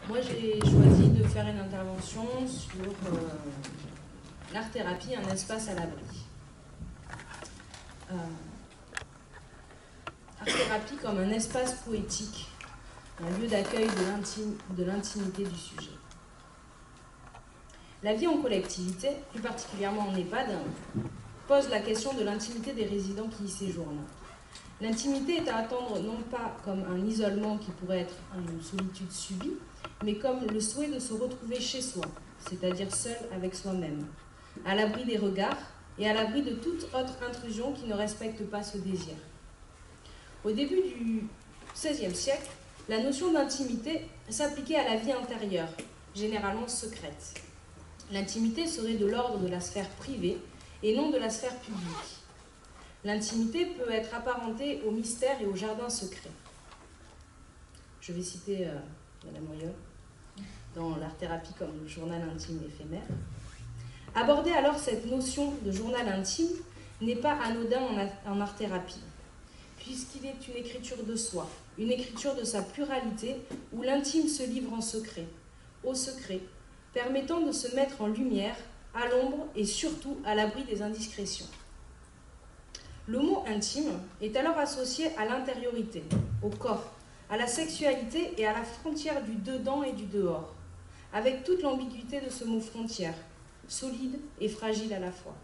Moi, j'ai choisi de faire une intervention sur l'art-thérapie, un espace à l'abri. Art-thérapie comme un espace poétique, un lieu d'accueil de l'intimité du sujet. La vie en collectivité, plus particulièrement en EHPAD, pose la question de l'intimité des résidents qui y séjournent. L'intimité est à attendre non pas comme un isolement qui pourrait être une solitude subie, mais comme le souhait de se retrouver chez soi, c'est-à-dire seul avec soi-même, à l'abri des regards et à l'abri de toute autre intrusion qui ne respecte pas ce désir. Au début du XVIe siècle, la notion d'intimité s'appliquait à la vie intérieure, généralement secrète. L'intimité serait de l'ordre de la sphère privée et non de la sphère publique. L'intimité peut être apparentée au mystère et au jardin secret. Je vais citer Madame Royol dans l'art-thérapie comme le journal intime éphémère. Aborder alors cette notion de journal intime n'est pas anodin en art-thérapie, puisqu'il est une écriture de soi, une écriture de sa pluralité où l'intime se livre en secret, au secret, permettant de se mettre en lumière, à l'ombre et surtout à l'abri des indiscrétions. Le mot intime est alors associé à l'intériorité, au corps, à la sexualité et à la frontière du dedans et du dehors, avec toute l'ambiguïté de ce mot frontière, solide et fragile à la fois.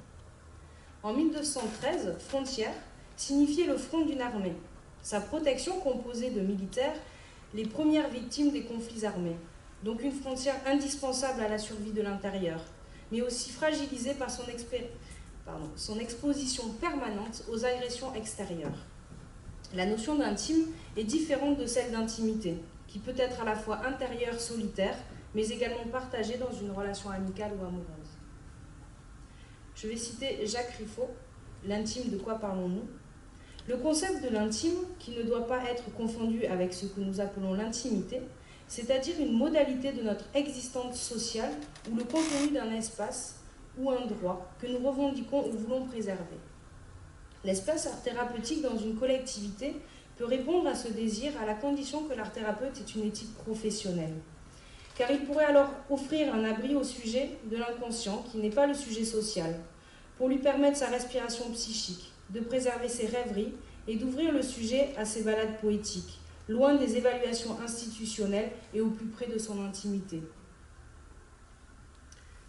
En 1213, frontière signifiait le front d'une armée, sa protection composée de militaires, les premières victimes des conflits armés, donc une frontière indispensable à la survie de l'intérieur, mais aussi fragilisée par son exposition permanente aux agressions extérieures. La notion d'intime est différente de celle d'intimité, qui peut être à la fois intérieure, solitaire, mais également partagée dans une relation amicale ou amoureuse. Je vais citer Jacques Riffaut, l'intime, de quoi parlons-nous ? Le concept de l'intime, qui ne doit pas être confondu avec ce que nous appelons l'intimité, c'est-à-dire une modalité de notre existence sociale ou le contenu d'un espace ou un droit que nous revendiquons ou voulons préserver. L'espace art thérapeutique dans une collectivité peut répondre à ce désir à la condition que l'art thérapeute ait une éthique professionnelle. Car il pourrait alors offrir un abri au sujet de l'inconscient, qui n'est pas le sujet social, pour lui permettre sa respiration psychique, de préserver ses rêveries et d'ouvrir le sujet à ses balades poétiques, loin des évaluations institutionnelles et au plus près de son intimité.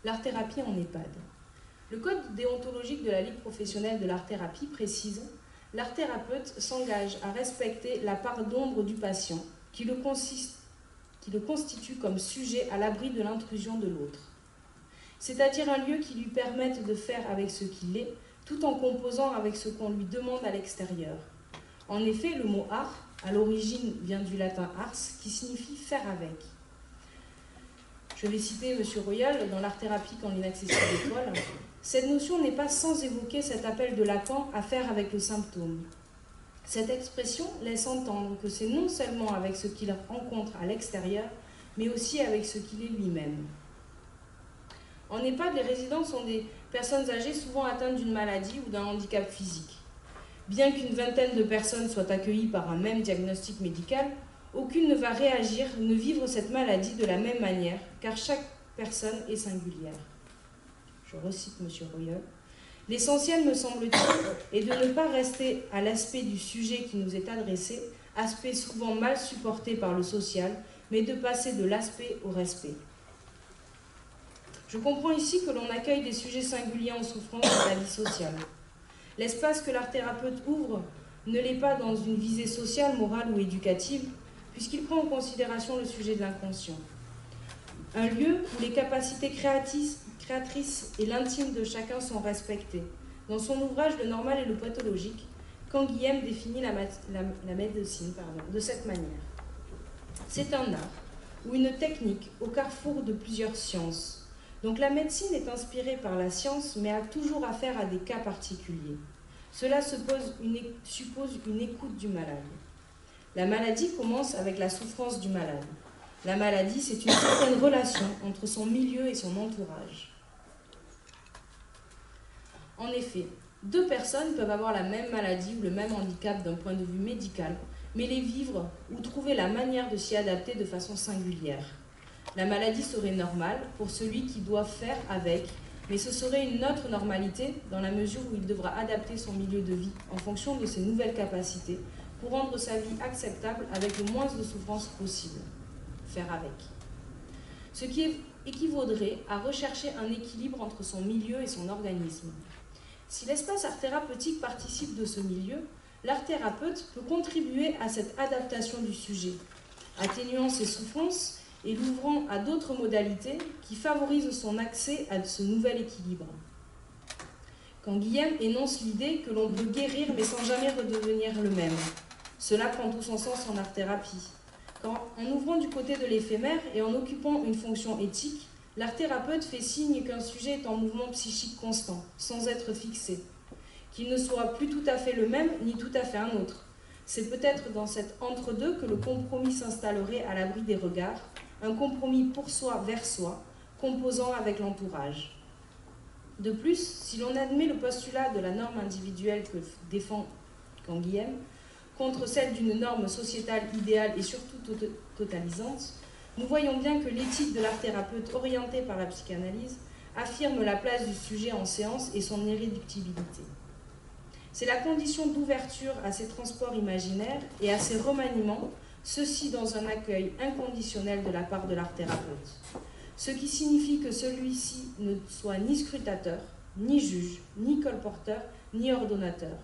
L'art-thérapie en EHPAD. Le code déontologique de la Ligue professionnelle de l'art-thérapie précise « L'art-thérapeute s'engage à respecter la part d'ombre du patient qui le constitue comme sujet à l'abri de l'intrusion de l'autre. C'est-à-dire un lieu qui lui permette de faire avec ce qu'il est, tout en composant avec ce qu'on lui demande à l'extérieur. En effet, le mot art, à l'origine, vient du latin ars, qui signifie faire avec. Je vais citer M. Royal dans l'art-thérapie quand l'inaccessible étoile. Cette notion n'est pas sans évoquer cet appel de Lacan à faire avec le symptôme. Cette expression laisse entendre que c'est non seulement avec ce qu'il rencontre à l'extérieur, mais aussi avec ce qu'il est lui-même. En EHPAD, les résidents sont des personnes âgées souvent atteintes d'une maladie ou d'un handicap physique. Bien qu'une vingtaine de personnes soient accueillies par un même diagnostic médical, aucune ne va réagir, ne vivre cette maladie de la même manière, car chaque personne est singulière. Je recite M. Royol. L'essentiel, me semble-t-il, est de ne pas rester à l'aspect du sujet qui nous est adressé, aspect souvent mal supporté par le social, mais de passer de l'aspect au respect. Je comprends ici que l'on accueille des sujets singuliers en souffrance de la vie sociale. L'espace que l'art-thérapeute ouvre ne l'est pas dans une visée sociale, morale ou éducative, puisqu'il prend en considération le sujet de l'inconscient. Un lieu où les capacités créatrices et l'intime de chacun sont respectées. Dans son ouvrage « Le normal et le pathologique », Canguilhem définit la médecine de cette manière. C'est un art ou une technique au carrefour de plusieurs sciences. Donc la médecine est inspirée par la science, mais a toujours affaire à des cas particuliers. Cela suppose une écoute du malade. La maladie commence avec la souffrance du malade. La maladie, c'est une certaine relation entre son milieu et son entourage. En effet, deux personnes peuvent avoir la même maladie ou le même handicap d'un point de vue médical, mais les vivre ou trouver la manière de s'y adapter de façon singulière. La maladie serait normale pour celui qui doit faire avec, mais ce serait une autre normalité dans la mesure où il devra adapter son milieu de vie en fonction de ses nouvelles capacités pour rendre sa vie acceptable avec le moins de souffrance possible. Faire avec. Ce qui équivaudrait à rechercher un équilibre entre son milieu et son organisme. Si l'espace art thérapeutique participe de ce milieu, l'art thérapeute peut contribuer à cette adaptation du sujet, atténuant ses souffrances et l'ouvrant à d'autres modalités qui favorisent son accès à ce nouvel équilibre. Canguilhem énonce l'idée que l'on peut guérir mais sans jamais redevenir le même. Cela prend tout son sens en art-thérapie. En ouvrant du côté de l'éphémère et en occupant une fonction éthique, l'art-thérapeute fait signe qu'un sujet est en mouvement psychique constant, sans être fixé, qu'il ne soit plus tout à fait le même ni tout à fait un autre. C'est peut-être dans cet entre-deux que le compromis s'installerait à l'abri des regards, un compromis pour soi vers soi, composant avec l'entourage. De plus, si l'on admet le postulat de la norme individuelle que défend Canguilhem, contre celle d'une norme sociétale idéale et surtout totalisante, nous voyons bien que l'éthique de l'art-thérapeute orientée par la psychanalyse affirme la place du sujet en séance et son irréductibilité. C'est la condition d'ouverture à ces transports imaginaires et à ces remaniements, ceci dans un accueil inconditionnel de la part de l'art-thérapeute. Ce qui signifie que celui-ci ne soit ni scrutateur, ni juge, ni colporteur, ni ordonnateur.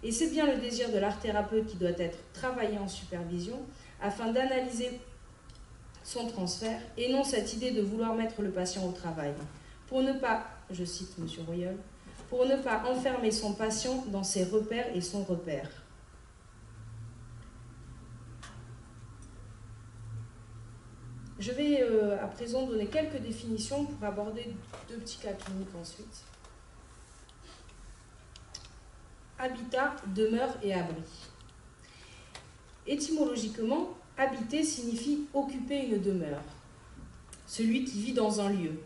Et c'est bien le désir de l'art-thérapeute qui doit être travaillé en supervision afin d'analyser son transfert et non cette idée de vouloir mettre le patient au travail. Pour ne pas, je cite M. Royeul, pour ne pas enfermer son patient dans ses repères et son repère. Je vais à présent donner quelques définitions pour aborder deux petits cas cliniques ensuite. Habitat, demeure et abri. Étymologiquement, habiter signifie occuper une demeure, celui qui vit dans un lieu.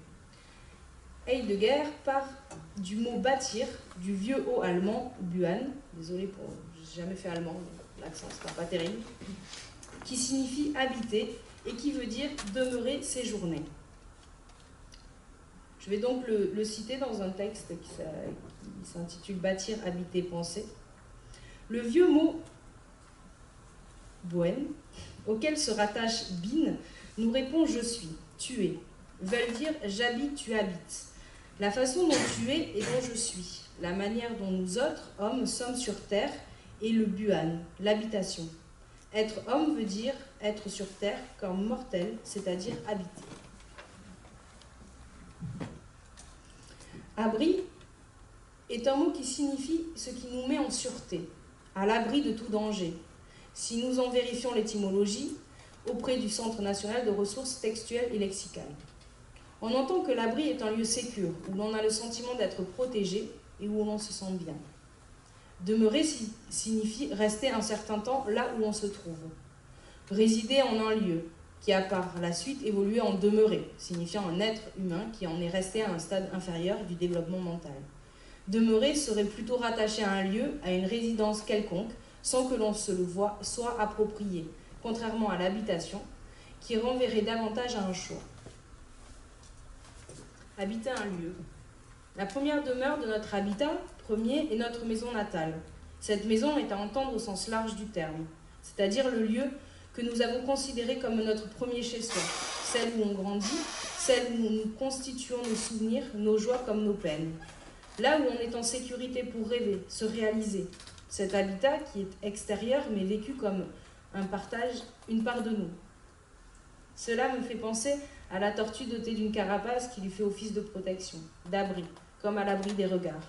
Heidegger part du mot bâtir, du vieux haut allemand, Buan, désolé pour, j'ai jamais fait allemand, l'accent sera pas terrible, qui signifie habiter et qui veut dire demeurer, séjourner. Je vais donc le citer dans un texte qui s'intitule Bâtir, habiter, penser. Le vieux mot Bohème, auquel se rattache bin, nous répond je suis, tu es, veulent dire j'habite, tu habites. La façon dont tu es et dont je suis, la manière dont nous autres, hommes, sommes sur terre, et le buan, l'habitation. Être homme veut dire être sur terre comme mortel, c'est-à-dire habiter. Abri est un mot qui signifie ce qui nous met en sûreté, à l'abri de tout danger. Si nous en vérifions l'étymologie auprès du Centre national de ressources textuelles et lexicales. On entend que l'abri est un lieu sécure, où l'on a le sentiment d'être protégé et où l'on se sent bien. Demeurer signifie rester un certain temps là où on se trouve. Résider en un lieu, qui a par la suite évolué en demeurer, signifiant un être humain qui en est resté à un stade inférieur du développement mental. Demeurer serait plutôt rattaché à un lieu, à une résidence quelconque, sans que l'on se le voie soit approprié, contrairement à l'habitation, qui renverrait davantage à un choix. Habiter un lieu. La première demeure de notre habitat premier est notre maison natale. Cette maison est à entendre au sens large du terme, c'est-à-dire le lieu que nous avons considéré comme notre premier chez-soi, celle où on grandit, celle où nous constituons nos souvenirs, nos joies comme nos peines. Là où on est en sécurité pour rêver, se réaliser. Cet habitat qui est extérieur mais vécu comme un partage, une part de nous. Cela me fait penser à la tortue dotée d'une carapace qui lui fait office de protection, d'abri, comme à l'abri des regards.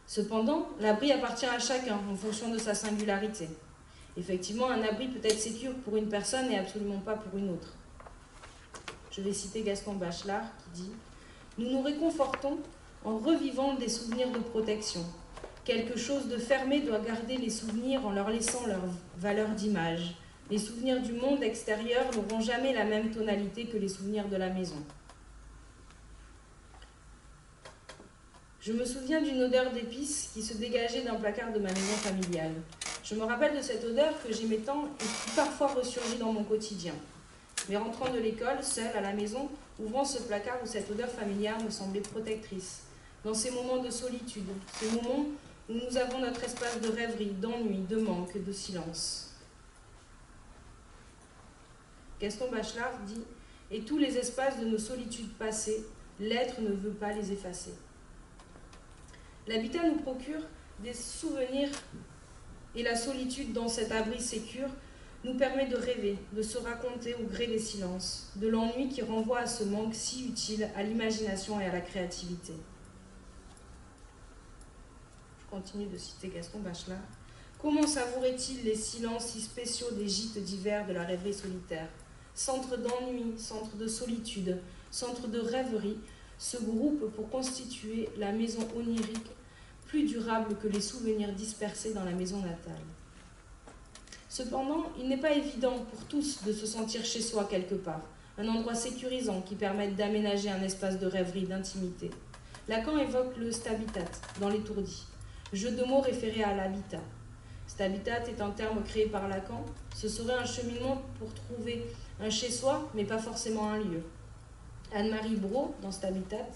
Cependant, l'abri appartient à chacun en fonction de sa singularité. Effectivement, un abri peut être sécure pour une personne et absolument pas pour une autre. Je vais citer Gaston Bachelard qui dit « Nous nous réconfortons en revivant des souvenirs de protection. Quelque chose de fermé doit garder les souvenirs en leur laissant leur valeur d'image. Les souvenirs du monde extérieur n'auront jamais la même tonalité que les souvenirs de la maison. » Je me souviens d'une odeur d'épices qui se dégageait d'un placard de ma maison familiale. Je me rappelle de cette odeur que j'aimais tant et qui parfois ressurgit dans mon quotidien. mais rentrant de l'école, seule, à la maison, ouvrant ce placard où cette odeur familière me semblait protectrice. Dans ces moments de solitude, ces moments où nous avons notre espace de rêverie, d'ennui, de manque, de silence. Gaston Bachelard dit « Et tous les espaces de nos solitudes passées, l'être ne veut pas les effacer. » L'habitat nous procure des souvenirs et la solitude dans cet abri sécure nous permet de rêver, de se raconter au gré des silences, de l'ennui qui renvoie à ce manque si utile à l'imagination et à la créativité. Je continue de citer Gaston Bachelard. Comment savourait-il les silences si spéciaux des gîtes d'hiver de la rêverie solitaire? Centre d'ennui, centre de solitude, centre de rêverie, se groupent pour constituer la maison onirique plus durable que les souvenirs dispersés dans la maison natale. Cependant, il n'est pas évident pour tous de se sentir chez soi quelque part, un endroit sécurisant qui permette d'aménager un espace de rêverie, d'intimité. Lacan évoque le stabitat dans l'étourdi, jeu de mots référé à l'habitat. Stabitat est un terme créé par Lacan, ce serait un cheminement pour trouver un chez-soi, mais pas forcément un lieu. Anne-Marie Brault, dans Stabitat,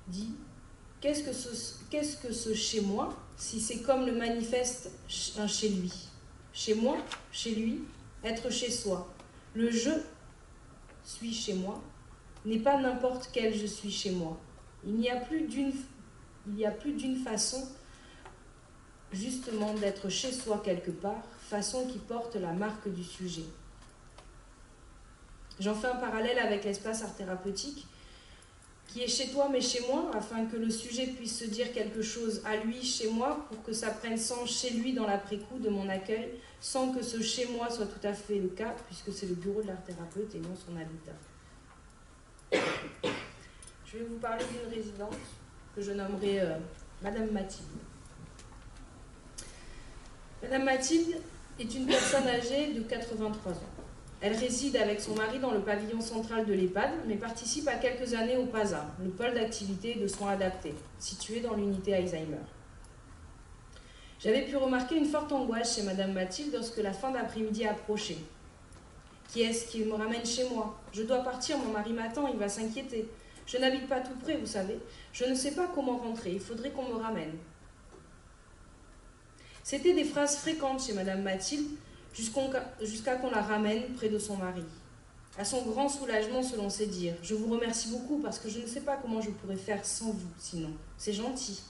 dit « Qu'est-ce que ce chez-moi, si c'est comme le manifeste un chez-lui » Chez moi, chez lui, être chez soi. Le je suis chez moi n'est pas n'importe quel je suis chez moi. Il n'y a plus d'une façon justement d'être chez soi quelque part, façon qui porte la marque du sujet. J'en fais un parallèle avec l'espace art thérapeutique, qui est chez toi mais chez moi, afin que le sujet puisse se dire quelque chose à lui chez moi, pour que ça prenne sens chez lui dans l'après-coup de mon accueil, sans que ce chez moi soit tout à fait le cas, puisque c'est le bureau de l'art thérapeute et non son habitat. Je vais vous parler d'une résidente que je nommerai Madame Mathilde. Madame Mathilde est une personne âgée de 83 ans. Elle réside avec son mari dans le pavillon central de l'EHPAD, mais participe à quelques années au PASA, le pôle d'activité et de soins adaptés, situé dans l'unité Alzheimer. J'avais pu remarquer une forte angoisse chez Madame Mathilde lorsque la fin d'après-midi approchait. Qui est-ce qui me ramène chez moi? Je dois partir, mon mari m'attend, il va s'inquiéter. Je n'habite pas tout près, vous savez. Je ne sais pas comment rentrer, il faudrait qu'on me ramène. C'était des phrases fréquentes chez Madame Mathilde, jusqu'à qu'on la ramène près de son mari. À son grand soulagement, selon ses dires, « Je vous remercie beaucoup parce que je ne sais pas comment je pourrais faire sans vous, sinon. C'est gentil. »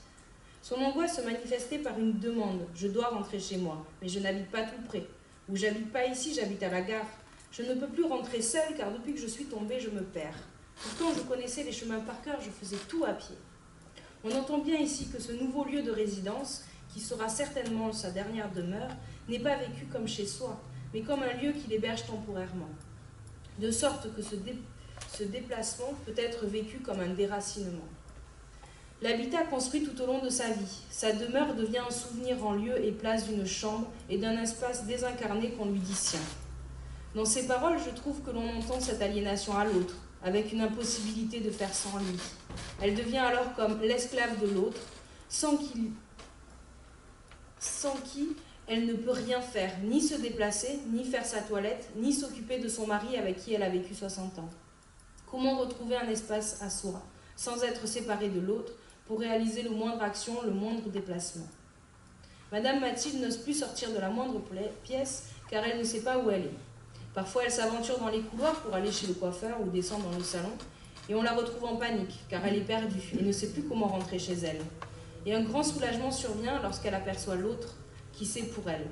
Son angoisse se manifestait par une demande, « Je dois rentrer chez moi, mais je n'habite pas tout près. Ou j'habite pas ici, j'habite à la gare. Je ne peux plus rentrer seule car depuis que je suis tombée, je me perds. Pourtant, je connaissais les chemins par cœur, je faisais tout à pied. » On entend bien ici que ce nouveau lieu de résidence, qui sera certainement sa dernière demeure, n'est pas vécu comme chez soi, mais comme un lieu qui l'héberge temporairement. De sorte que ce déplacement peut être vécu comme un déracinement. L'habitat construit tout au long de sa vie. Sa demeure devient un souvenir en lieu et place d'une chambre et d'un espace désincarné qu'on lui dit sien. Dans ces paroles, je trouve que l'on entend cette aliénation à l'autre, avec une impossibilité de faire sans lui. Elle devient alors comme l'esclave de l'autre, sans qui elle ne peut rien faire, ni se déplacer, ni faire sa toilette, ni s'occuper de son mari avec qui elle a vécu 60 ans. Comment retrouver un espace à soi, sans être séparée de l'autre, pour réaliser le moindre action, le moindre déplacement? Madame Mathilde n'ose plus sortir de la moindre pièce, car elle ne sait pas où elle est. Parfois, elle s'aventure dans les couloirs pour aller chez le coiffeur ou descendre dans le salon, et on la retrouve en panique, car elle est perdue et ne sait plus comment rentrer chez elle. Et un grand soulagement survient lorsqu'elle aperçoit l'autre qui sait pour elle.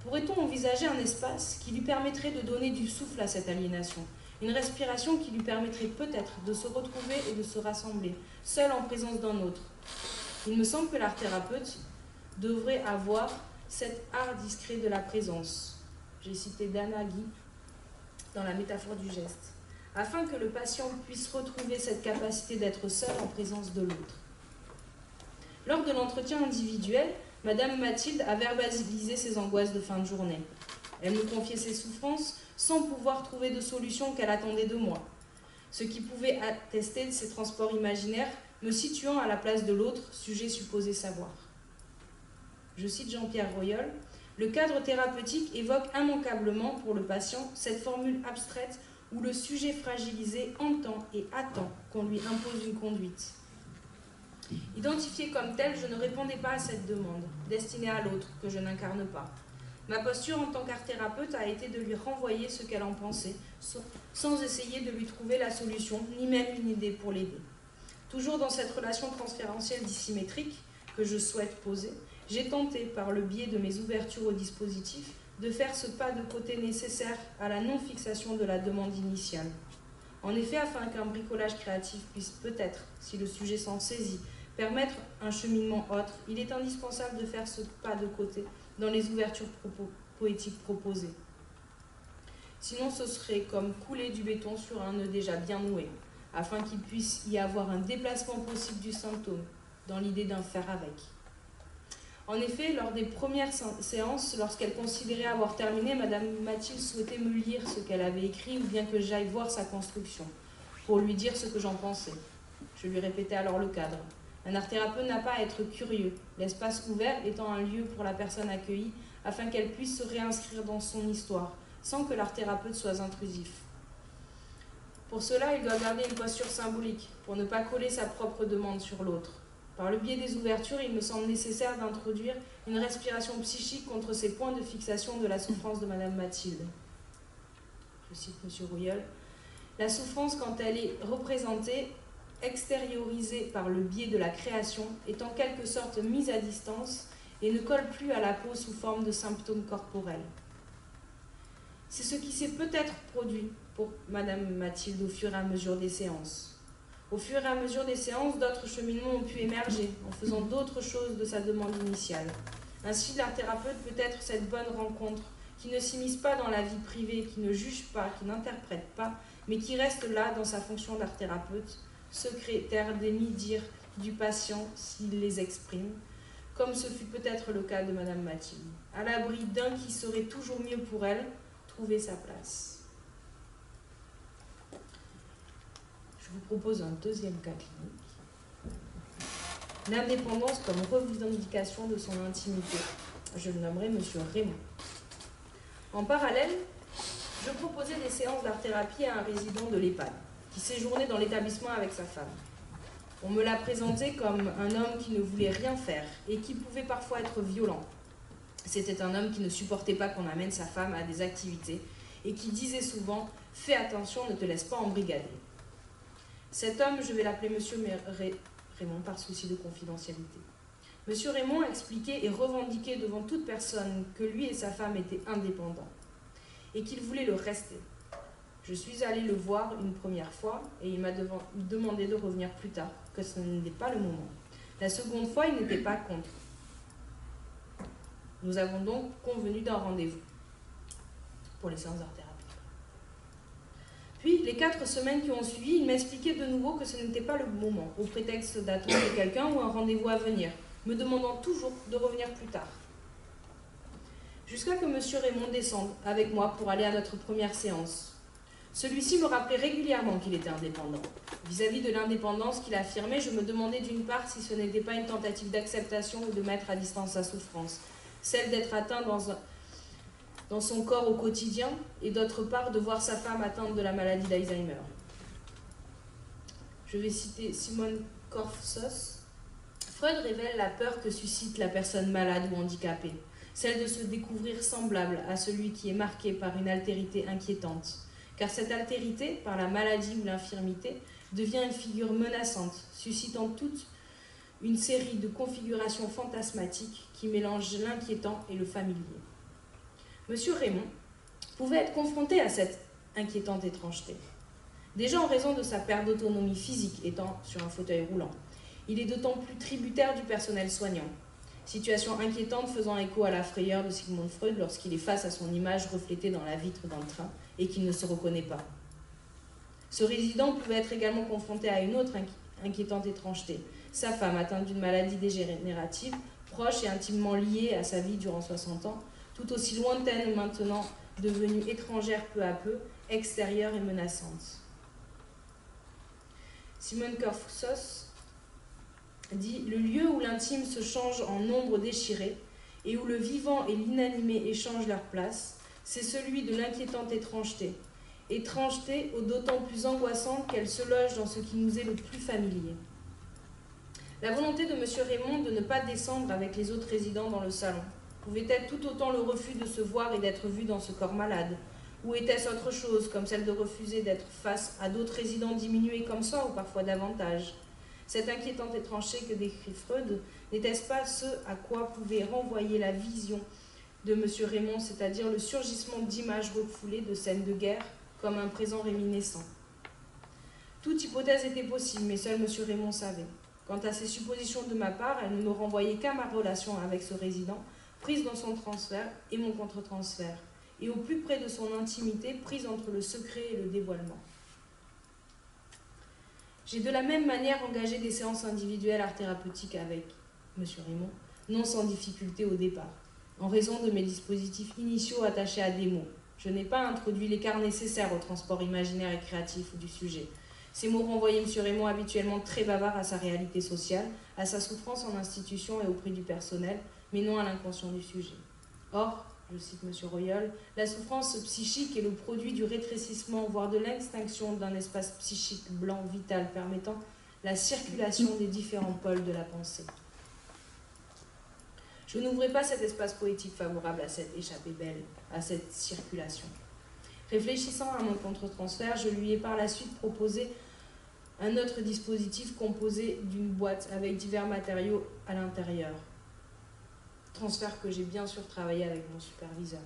Pourrait-on envisager un espace qui lui permettrait de donner du souffle à cette aliénation, une respiration qui lui permettrait peut-être de se retrouver et de se rassembler, seule en présence d'un autre? Il me semble que l'art thérapeute devrait avoir cet art discret de la présence. J'ai cité Dana Guy dans la métaphore du geste, afin que le patient puisse retrouver cette capacité d'être seul en présence de l'autre. Lors de l'entretien individuel, Madame Mathilde a verbalisé ses angoisses de fin de journée. Elle me confiait ses souffrances sans pouvoir trouver de solution qu'elle attendait de moi, ce qui pouvait attester de ses transports imaginaires, me situant à la place de l'autre, sujet supposé savoir. Je cite Jean-Pierre Royol, Le cadre thérapeutique évoque immanquablement pour le patient cette formule abstraite où le sujet fragilisé entend et attend qu'on lui impose une conduite. Identifiée comme telle, je ne répondais pas à cette demande, destinée à l'autre, que je n'incarne pas. Ma posture en tant qu'art thérapeute a été de lui renvoyer ce qu'elle en pensait, sans essayer de lui trouver la solution, ni même une idée pour l'aider. Toujours dans cette relation transférentielle dissymétrique que je souhaite poser, j'ai tenté, par le biais de mes ouvertures au dispositif, de faire ce pas de côté nécessaire à la non-fixation de la demande initiale. En effet, afin qu'un bricolage créatif puisse peut-être, si le sujet s'en saisit, permettre un cheminement autre, il est indispensable de faire ce pas de côté dans les ouvertures poétiques proposées. Sinon, ce serait comme couler du béton sur un nœud déjà bien noué, afin qu'il puisse y avoir un déplacement possible du symptôme, dans l'idée d'en faire avec. En effet, lors des premières séances, lorsqu'elle considérait avoir terminé, Madame Mathilde souhaitait me lire ce qu'elle avait écrit ou bien que j'aille voir sa construction, pour lui dire ce que j'en pensais. Je lui répétais alors le cadre. Un art-thérapeute n'a pas à être curieux, l'espace ouvert étant un lieu pour la personne accueillie afin qu'elle puisse se réinscrire dans son histoire, sans que l'art-thérapeute soit intrusif. Pour cela, il doit garder une posture symbolique, pour ne pas coller sa propre demande sur l'autre. Par le biais des ouvertures, il me semble nécessaire d'introduire une respiration psychique contre ces points de fixation de la souffrance de Madame Mathilde. Je cite M. Rouilleul. La souffrance, quand elle est représentée, extériorisée par le biais de la création, est en quelque sorte mise à distance et ne colle plus à la peau sous forme de symptômes corporels. C'est ce qui s'est peut-être produit pour Madame Mathilde au fur et à mesure des séances. Au fur et à mesure des séances, d'autres cheminements ont pu émerger en faisant d'autres choses de sa demande initiale. Ainsi, l'art-thérapeute peut être cette bonne rencontre qui ne s'immisce pas dans la vie privée, qui ne juge pas, qui n'interprète pas, mais qui reste là dans sa fonction d'art-thérapeute, secrétaire des mi-dires du patient s'il les exprime, comme ce fut peut-être le cas de Madame Mathilde, à l'abri d'un qui saurait toujours mieux pour elle trouver sa place. Je vous propose un deuxième cas clinique. L'indépendance comme revendication de son intimité. Je le nommerai M. Raymond. En parallèle, je proposais des séances d'art-thérapie à un résident de l'EHPAD, qui séjournait dans l'établissement avec sa femme. On me l'a présenté comme un homme qui ne voulait rien faire et qui pouvait parfois être violent. C'était un homme qui ne supportait pas qu'on amène sa femme à des activités et qui disait souvent « Fais attention, ne te laisse pas embrigader ». Cet homme, je vais l'appeler M. Raymond par souci de confidentialité. M. Raymond expliquait et revendiquait devant toute personne que lui et sa femme étaient indépendants et qu'il voulait le rester. Je suis allée le voir une première fois et il m'a demandé de revenir plus tard, que ce n'était pas le moment. La seconde fois, il n'était pas contre. Nous avons donc convenu d'un rendez-vous pour les séances d'art-thérapie. Puis, les 4 semaines qui ont suivi, il m'expliquait de nouveau que ce n'était pas le moment, au prétexte d'attendre quelqu'un ou un rendez-vous à venir, me demandant toujours de revenir plus tard. Jusqu'à que M. Raymond descende avec moi pour aller à notre première séance. Celui-ci me rappelait régulièrement qu'il était indépendant. Vis-à-vis de l'indépendance qu'il affirmait, je me demandais d'une part si ce n'était pas une tentative d'acceptation ou de mettre à distance sa souffrance, celle d'être atteint dans son corps au quotidien, et d'autre part de voir sa femme atteinte de la maladie d'Alzheimer. Je vais citer Simone Korfsos. Freud révèle la peur que suscite la personne malade ou handicapée, celle de se découvrir semblable à celui qui est marqué par une altérité inquiétante. Car cette altérité, par la maladie ou l'infirmité, devient une figure menaçante, suscitant toute une série de configurations fantasmatiques qui mélangent l'inquiétant et le familier. M. Raymond pouvait être confronté à cette inquiétante étrangeté. Déjà en raison de sa perte d'autonomie physique étant sur un fauteuil roulant, il est d'autant plus tributaire du personnel soignant. Situation inquiétante faisant écho à la frayeur de Sigmund Freud lorsqu'il est face à son image reflétée dans la vitre d'un train et qu'il ne se reconnaît pas. Ce résident pouvait être également confronté à une autre inquiétante étrangeté. Sa femme, atteinte d'une maladie dégénérative, proche et intimement liée à sa vie durant 60 ans, tout aussi lointaine maintenant, devenue étrangère peu à peu, extérieure et menaçante. Simone Korfsos dit « Le lieu où l'intime se change en ombre déchirée et où le vivant et l'inanimé échangent leur place, c'est celui de l'inquiétante étrangeté. Étrangeté d'autant plus angoissante qu'elle se loge dans ce qui nous est le plus familier. La volonté de M. Raymond de ne pas descendre avec les autres résidents dans le salon pouvait être tout autant le refus de se voir et d'être vu dans ce corps malade, ou était-ce autre chose, comme celle de refuser d'être face à d'autres résidents diminués comme ça, ou parfois davantage? Cette inquiétante étrangeté que décrit Freud, n'était-ce pas ce à quoi pouvait renvoyer la vision de M. Raymond, c'est-à-dire le surgissement d'images refoulées de scènes de guerre, comme un présent réminiscent? Toute hypothèse était possible, mais seul M. Raymond savait. Quant à ces suppositions de ma part, elles ne me renvoyaient qu'à ma relation avec ce résident, prise dans son transfert et mon contre-transfert, et au plus près de son intimité, prise entre le secret et le dévoilement. J'ai de la même manière engagé des séances individuelles art-thérapeutiques avec M. Raymond, non sans difficulté au départ, en raison de mes dispositifs initiaux attachés à des mots. Je n'ai pas introduit l'écart nécessaire au transport imaginaire et créatif du sujet. Ces mots renvoyaient M. Raymond, habituellement très bavard, à sa réalité sociale, à sa souffrance en institution et auprès du personnel, mais non à l'inconscient du sujet. Or, je cite M. Royol, la souffrance psychique est le produit du rétrécissement, voire de l'extinction d'un espace psychique blanc, vital, permettant la circulation des différents pôles de la pensée. Je n'ouvrais pas cet espace poétique favorable à cette échappée belle, à cette circulation. Réfléchissant à mon contre-transfert, je lui ai par la suite proposé un autre dispositif composé d'une boîte avec divers matériaux à l'intérieur. Transfert que j'ai bien sûr travaillé avec mon superviseur.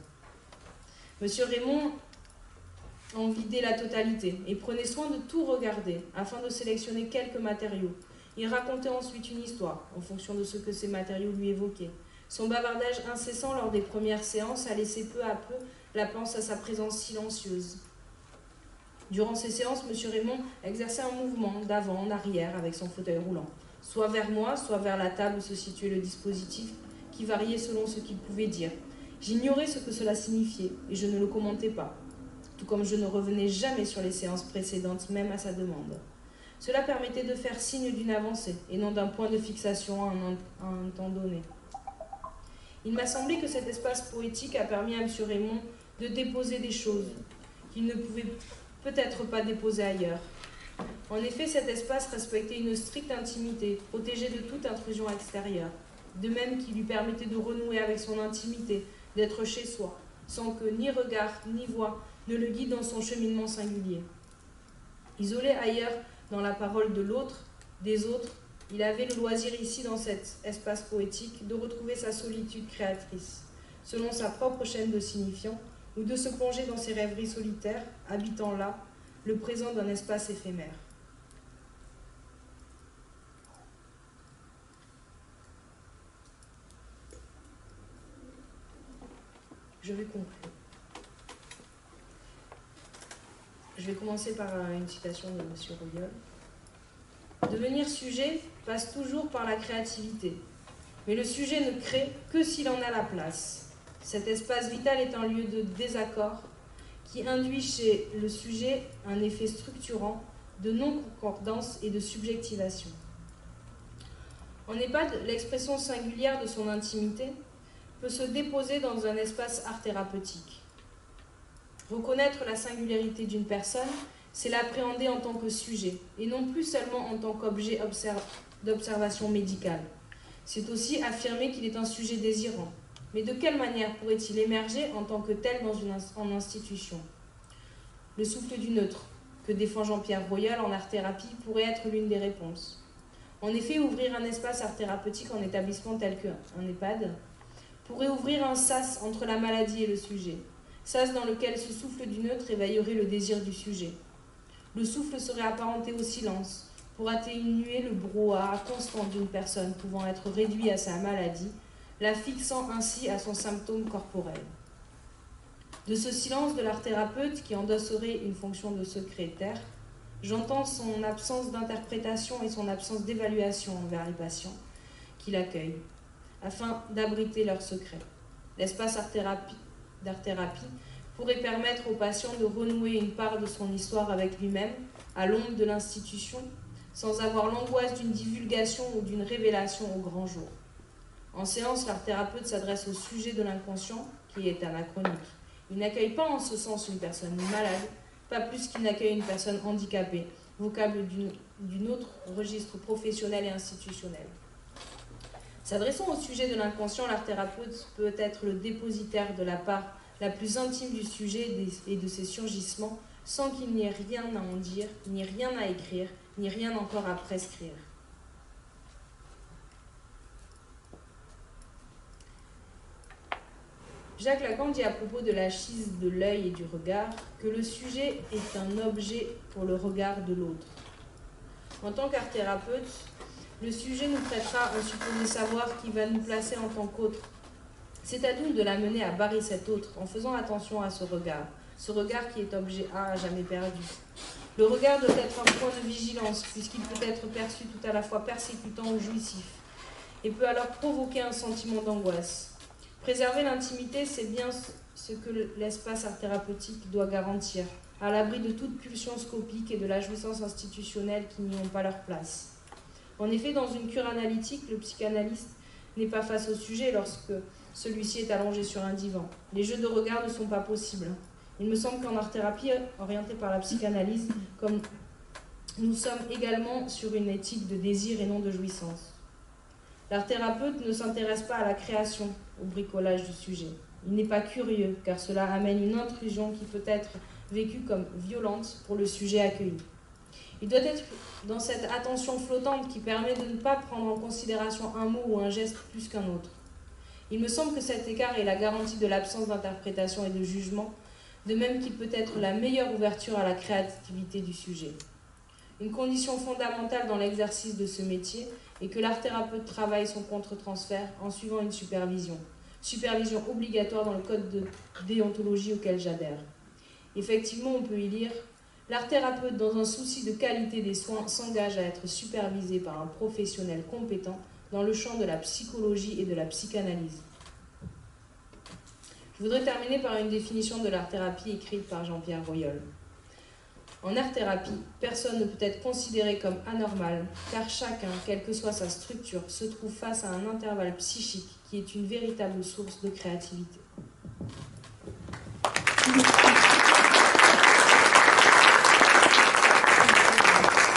Monsieur Raymond en vidait la totalité et prenait soin de tout regarder afin de sélectionner quelques matériaux. Il racontait ensuite une histoire en fonction de ce que ces matériaux lui évoquaient. Son bavardage incessant lors des premières séances a laissé peu à peu la place à sa présence silencieuse. Durant ces séances, M. Raymond exerçait un mouvement d'avant en arrière avec son fauteuil roulant, soit vers moi, soit vers la table où se situait le dispositif, qui variait selon ce qu'il pouvait dire. J'ignorais ce que cela signifiait et je ne le commentais pas, tout comme je ne revenais jamais sur les séances précédentes, même à sa demande. Cela permettait de faire signe d'une avancée et non d'un point de fixation à un temps donné. Il m'a semblé que cet espace poétique a permis à M. Raymond de déposer des choses qu'il ne pouvait peut-être pas déposer ailleurs. En effet, cet espace respectait une stricte intimité, protégé de toute intrusion extérieure, de même qu'il lui permettait de renouer avec son intimité, d'être chez soi, sans que ni regard ni voix ne le guident dans son cheminement singulier. Isolé ailleurs dans la parole de l'autre, des autres, il avait le loisir ici, dans cet espace poétique, de retrouver sa solitude créatrice, selon sa propre chaîne de signifiants, ou de se plonger dans ses rêveries solitaires, habitant là le présent d'un espace éphémère. Je vais conclure. Je vais commencer par une citation de M. Royol. Devenir sujet passe toujours par la créativité, mais le sujet ne crée que s'il en a la place. Cet espace vital est un lieu de désaccord qui induit chez le sujet un effet structurant de non-concordance et de subjectivation. En EHPAD, l'expression singulière de son intimité peut se déposer dans un espace art-thérapeutique. Reconnaître la singularité d'une personne, c'est l'appréhender en tant que sujet, et non plus seulement en tant qu'objet d'observation médicale. C'est aussi affirmer qu'il est un sujet désirant. Mais de quelle manière pourrait-il émerger en tant que tel en institution? Le souffle du neutre, que défend Jean-Pierre Royol en art-thérapie, pourrait être l'une des réponses. En effet, ouvrir un espace art-thérapeutique en établissement tel qu'un EHPAD pourrait ouvrir un sas entre la maladie et le sujet, sas dans lequel ce souffle du neutre éveillerait le désir du sujet. Le souffle serait apparenté au silence, pour atténuer le brouhaha constant d'une personne pouvant être réduite à sa maladie, la fixant ainsi à son symptôme corporel. De ce silence de l'art-thérapeute qui endosserait une fonction de secrétaire, j'entends son absence d'interprétation et son absence d'évaluation envers les patients qui l'accueillent, afin d'abriter leurs secrets. L'espace d'art-thérapie pourrait permettre au patient de renouer une part de son histoire avec lui-même, à l'ombre de l'institution, sans avoir l'angoisse d'une divulgation ou d'une révélation au grand jour. En séance, l'art thérapeute s'adresse au sujet de l'inconscient, qui est anachronique. Il n'accueille pas en ce sens une personne malade, pas plus qu'il n'accueille une personne handicapée, vocable d'une autre registre professionnel et institutionnel. S'adressant au sujet de l'inconscient, l'art thérapeute peut être le dépositaire de la part la plus intime du sujet et de ses surgissements, sans qu'il n'y ait rien à en dire, ni rien à écrire, ni rien encore à prescrire. Jacques Lacan dit à propos de la schise de l'œil et du regard que le sujet est un objet pour le regard de l'autre. En tant qu'art thérapeute, le sujet nous prêtera un supposé savoir qui va nous placer en tant qu'autre. C'est à nous de l'amener à barrer cet autre en faisant attention à ce regard qui est objet A à jamais perdu. Le regard doit être un point de vigilance puisqu'il peut être perçu tout à la fois persécutant ou jouissif et peut alors provoquer un sentiment d'angoisse. Préserver l'intimité, c'est bien ce que l'espace art thérapeutique doit garantir, à l'abri de toute pulsion scopique et de la jouissance institutionnelle qui n'y ont pas leur place. En effet, dans une cure analytique, le psychanalyste n'est pas face au sujet lorsque celui-ci est allongé sur un divan. Les jeux de regard ne sont pas possibles. Il me semble qu'en art-thérapie, orientée par la psychanalyse, comme nous sommes également sur une éthique de désir et non de jouissance. L'art-thérapeute ne s'intéresse pas à la création, au bricolage du sujet. Il n'est pas curieux, car cela amène une intrusion qui peut être vécue comme violente pour le sujet accueilli. Il doit être dans cette attention flottante qui permet de ne pas prendre en considération un mot ou un geste plus qu'un autre. Il me semble que cet écart est la garantie de l'absence d'interprétation et de jugement, de même qu'il peut être la meilleure ouverture à la créativité du sujet. Une condition fondamentale dans l'exercice de ce métier est que l'art thérapeute travaille son contre-transfert en suivant une supervision. Supervision obligatoire dans le code de déontologie auquel j'adhère. Effectivement, on peut y lire « L'art thérapeute, dans un souci de qualité des soins, s'engage à être supervisé par un professionnel compétent dans le champ de la psychologie et de la psychanalyse. » Je voudrais terminer par une définition de l'art-thérapie écrite par Jean-Pierre Royol. En art-thérapie, personne ne peut être considéré comme anormal, car chacun, quelle que soit sa structure, se trouve face à un intervalle psychique qui est une véritable source de créativité.